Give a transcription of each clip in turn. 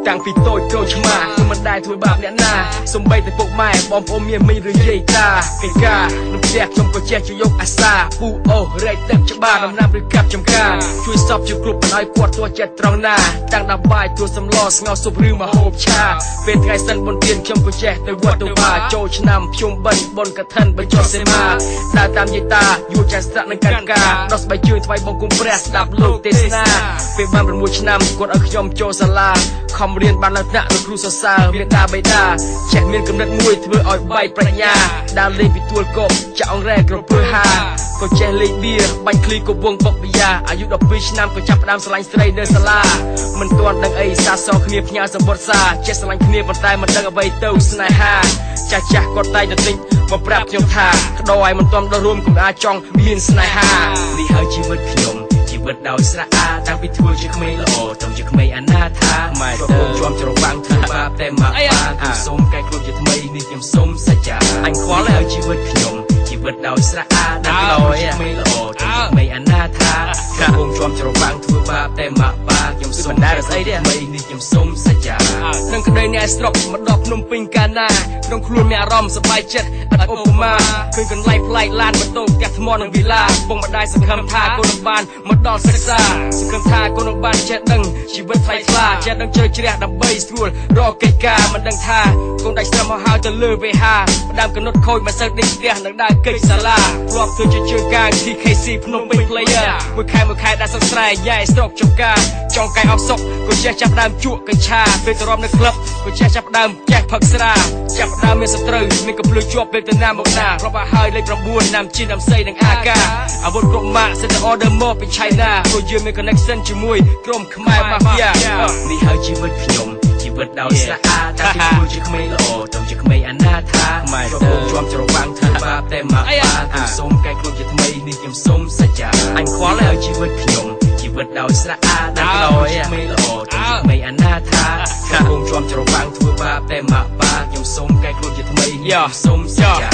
តាំងពីតូចកូនឆ្មាគឺមិនដែលធ្វើបាបអ្នកណាសំបីតែពុកម៉ែបងប្អូនមានមីងឬយាយតាកិច្ចការនឹងផ្ទះខ្ញុំក៏ចេះជួយយកអាសាពូអូរែកទឹកច្បារដំណាំឬកាប់ចំការជួយសពជាគ្រប់មិនឲ្យគាត់ទោះចិត្តត្រង់ណាតាំងដល់បាយទួសម្លស្ងោរស៊ុបឬមហូបឆាពេលថ្ងៃសិនបុណ្យទានខ្ញុំក៏ចេះទៅវត្តទៅបាចូលឆ្នាំភ្ជុំបិណ្ឌបុណ្យកឋិនបញ្ចុះសេមាដើរតាមយាយតាយួរចាស់ស្រាក់នឹងកាត់ការដោះស្បែកជើងថ្វាយបង្គំព្រះស្ដាប់លោកទេសនាពេលបាន6ឆ្នាំគាត់ឲ្យខ្ញុំចូលសាលាខំរៀនបានឡើងថ្នាក់លោកគ្រូសរសើរមេតាបេតាចេះមានគំនិតមួយធ្វើឲ្យបែកប្រាជ្ញាដើរលេងពីទួលគប់ចាក់អង្រែក្រពើហាក៏ចេះលេងបៀបាញ់ឃ្លីក៏វងបុកបិយាអាយុ12ឆ្នាំក៏ចាប់ផ្ដើមស្រឡាញ់ស្រីនៅសាលាមិនទាន់ដឹងអីសាសងគ្នាផ្ញើសម្បត្តិសាចេះស្រឡាញ់គ្នាប៉ុន្តែមិនដឹងអ្វីទៅស្នេហាចាស់គាត់តែងតែទិញមកប្រាប់ខ្ញុំថាក្តោឲ្យមិនទាន់ដល់រួមកុំអាចចង់មានស្នេហានេះហើយជីវិតខ្ញុំជីវិតដោយស្រអាតាំងពីធ្វើជាក្មេងល្អតាំងជាក្មេងអនាថាម៉ែទៅជាប់ច្រវាំងធ្វើបាបតែមកខ្ញុំសូមកែខ្លួនជាថ្មីនេះខ្ញុំសូមសច្ចាអញខ្វល់ហើយជីវិតខ្ញុំជីវិតដោយស្រអាតាំងពីធ្វើជាក្មេងល្អតាំងជាក្មេងអនាថាខ្ញុំជាប់ច្រវាំងធ្វើបាបតែមកខ្ញុំសូមតែស្អីទេថ្មីនេះខ្ញុំសូមសច្ចានឹងក្តីអ្នកស្រុកមកដល់ភ្នំពេញកាលណាក្នុងខ្លួនមានអារម្មណ៍សប្បាយចិត្តឥតឧបមាឃើញកន្លែងប្លែកឡានម៉ូតូផ្ទះថ្មនិងវិឡាពុកម្ដាយសង្ឃឹមថាកូននឹងបានមកដល់សិក្សាសង្ឃឹមថាកូននឹងបានចេះដឹងជីវិតថ្លៃថ្លាចេះដឹងជ្រៅជ្រះដើម្បីស្រួលរកកិច្ចការមិនដឹងថាកូនដាច់ស្រមមកហើយទៅលើវេហាផ្ដើមកណុតខូចមិនសូវដេកផ្ទះនឹងដើរកិច្ចសាលាធ្លាប់ធ្វើជាជើងកាង TKC ភ្នំពេញ player មួយខែដែរសង្ស្រែញ៉ែស្រុកចំការចង់កាយអស់សុកក៏ចេះចាប់ដើមជក់កញ្ឆាពេលទៅរំនៅក្លឹបក៏ចេះចាប់ដើមចេះផឹកស្រាចាប់ដើមមានសត្រូវមានកំភ្លើជាប់ពេលទៅណាមកណារាប់ឲ្យហើយលេខ9ណាំជីនណាំសីនិងអាកាអាវុធគ្រប់ម៉ាកសិតតែ order មកពី China ព្រោះយើងមាន connection ជាមួយក្រុមខ្មែរ Mafia នេះហើយជីវិតខ្ញុំជីវិតដោយស្រអាតាំងពីធ្វើជាក្មេងល្អតាំងជាក្មេងអនាថាម៉ែទៅជាប់ច្រវាំងធ្វើបាបតែមកខ្ញុំសូមកែខ្លួនជាថ្មីនេះខ្ញុំសូមសច្ចាអញខ្វល់ហើយជីវិតខ្ញុំជីវិតដោយស្រអាតាំងពីធ្វើជាក្មេងល្អតាំងជាក្មេងអនាថាខ្ញុំជាប់ច្រវាំងធ្វើបាបតែមកខ្ញុំសូមកែខ្លួនជាថ្មីនេះសូមសច្ចា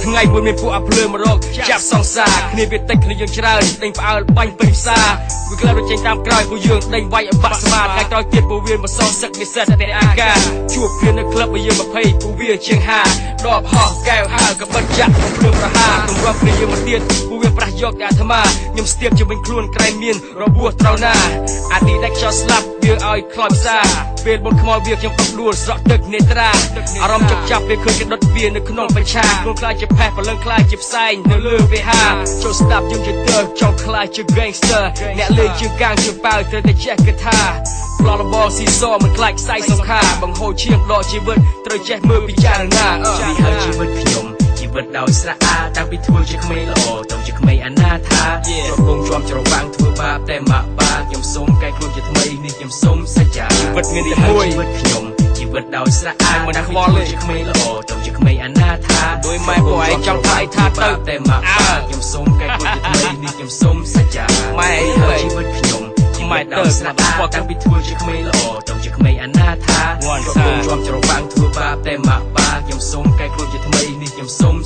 ថ្ងៃមួយមានពួកអាភ្លើមករកចាប់សង្សារគ្នាវាតិចគ្នាយើងច្រើនដេញផ្អើលបាញ់ពេញផ្សារវាក្លាយទៅចេញតាមក្រោយពួកយើងដេញវាយឲ្យបាក់ស្មាថ្ងៃក្រោយទៀតពួកវាមកសងសឹកនិស្សិតតែអាកាជួបគ្នានៅក្លឹបយើង20ពួកវាជាង50ដបហោះកែវហើកបិទចាក់ក្នុងភ្លើងប្រហាទង្រាប់គ្នាយើងមកទៀតពួកវាប្រាស់យកតែអាត្មាខ្ញុំស្ទាបជាវិញខ្លួនក្រែងមានរបួសត្រោណាអាឌីដាច់ខ្យល់ស្លាប់វាឲ្យខ្លោចផ្សាពេលបុនខ្មោចវាខ្ញុំដួលស្រក់ទឹកនេត្រាអារម្មណ៍ចាប់ចាប់ពេលឃើញគេដុតវានៅក្នុងបច្ឆាខ្លួនខ្លាចជាផេះព្រលឹងខ្លាចជាផ្សែងនៅលើវេហាចូលស្ដាប់យើងជាទើចង់ខ្លាចជា gangster អ្នកលេងជើងកាងជើងប៉ៅត្រូវតែចេះគិតថាប្លន់បងស៊ីសមិនខ្លាចខ្សែសង្ខាបង្ហូរឈាមដកជីវិតត្រូវចេះមើលពិចារណានេះហើយជីវិតខ្ញុំជីវិតដោយស្រអាតាំងពីធ្វើជាក្មេងល្អតាំងជាក្មេងអនាថាប្រពងជាប់ច្រវាំងធ្វើបាបតែមកខ្ញុំសូមកែខ្លួនជាថ្មីនេះខ្ញុំសូមសច្ចាជីវិតមានតែមួយជីវិតខ្ញុំជីវិតដោយស្រអាមិនខ្វល់ទេជាក្មេងល្អតាំងជាក្មេងអនាថាដោយម៉ែពួកឯងចង់ថាឯថាទៅតែមកខ្ញុំសូមកែខ្លួនជាថ្មីនេះខ្ញុំសូមសច្ចាម៉ែហើយជីវិតខ្ញុំម៉ែទៅស្នាប់តាំងពីធ្វើជាក្មេងល្អតាំងជាក្មេងអនាថាប្រពងជាប់ច្រវាំងធ្វើបាបតែមកខ្ញុំសូមកែខ្លួនជាថ្មីនេះខ្ញុំសូម